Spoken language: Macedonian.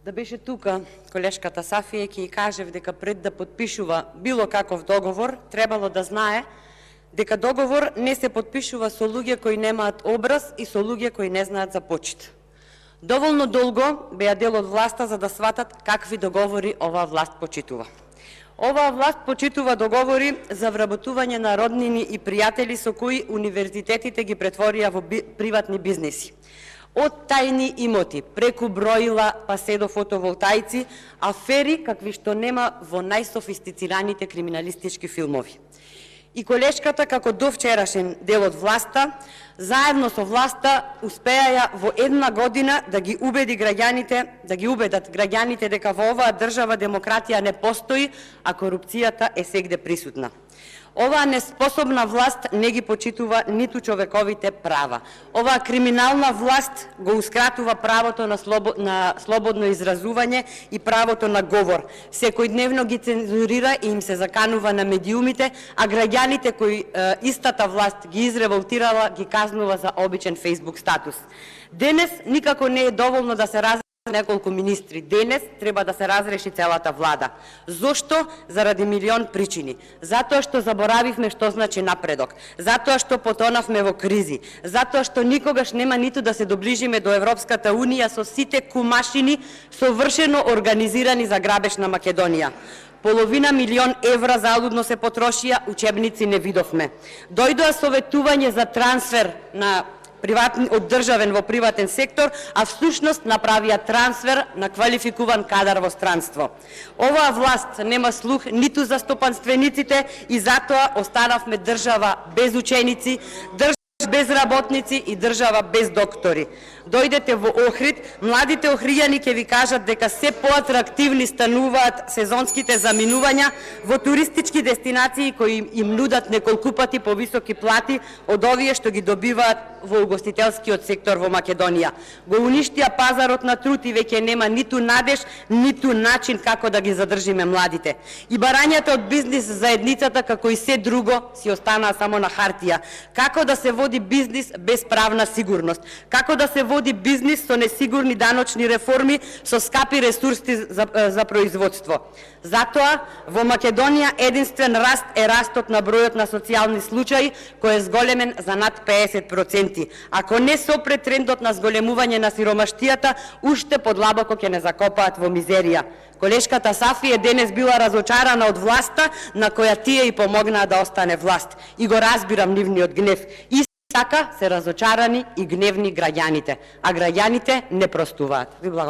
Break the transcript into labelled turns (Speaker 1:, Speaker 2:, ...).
Speaker 1: Да беше тука колешката Сафија ќе кажев дека пред да подпишува било каков договор, требало да знае дека договор не се подпишува со луѓе кои немаат образ и со луѓе кои не знаат за почит. Доволно долго беа дел од власта за да сватат какви договори оваа власт почитува. Оваа власт почитува договори за вработување на роднини и пријатели со кои универзитетите ги претворија во приватни бизнеси. Од тајни имоти, преку броила, па се до фотоволтаици, афери какви што нема во најсофистицираните криминалистички филмови. И колешката, како довчерашен дел од власта, заедно со власта успеаја во една година да ги убедат граѓаните дека во оваа држава демократија не постои, а корупцијата е сегде присутна. Оваа неспособна власт не ги почитува ниту човековите права. Оваа криминална власт го ускратува правото на слободно изразување и правото на говор. Секојдневно ги цензурира и им се заканува на медиумите, а граѓаните кои истата власт ги изреволтирала ги казнува за обичен Facebook статус. Денес никако не е доволно да се неколку министри. Денес треба да се разреши целата влада. Зошто? Заради милион причини. Затоа што заборавивме што значи напредок. Затоа што потонавме во кризи. Затоа што никогаш нема ниту да се доближиме до Европската Унија со сите кумашини совршено организирани за грабеж на Македонија. Половина милион евра залудно се потрошија, учебници не видовме. Дојдоа советување за трансфер на од државен во приватен сектор, а всушност направија трансфер на квалификуван кадар во странство. Оваа власт нема слух ниту за стопанствениците и затоа останавме држава без ученици, без работници и држава без доктори. Дојдете во Охрид, младите охријани ќе ви кажат дека се поатрактивни стануваат сезонските заминувања во туристички дестинации кои им нудат неколку пати повисоки плати од овие што ги добиваат во угостителскиот сектор во Македонија. Го уништија пазарот на труд и веќе нема ниту надеж, ниту начин како да ги задржиме младите. И барањата од бизнис заедницата, како и се друго, си останаа само на хартија. Како да се води бизнис без правна сигурност? Како да се води бизнис со несигурни даночни реформи, со скапи ресурси за производство? Затоа, во Македонија единствен раст е растот на бројот на социјални случаи, кој е зголемен за над 50%. Ако не сопре трендот на зголемување на сиромаштијата, уште подлабоко ќе не закопаат во мизерија. Колешката Сафија денес била разочарана од власта, на која тие и помогнаа да остане власт. И го разбирам нивниот гнев. Така се разочарани и гневни граѓаните, а граѓаните не простуваат. Ви благодарам.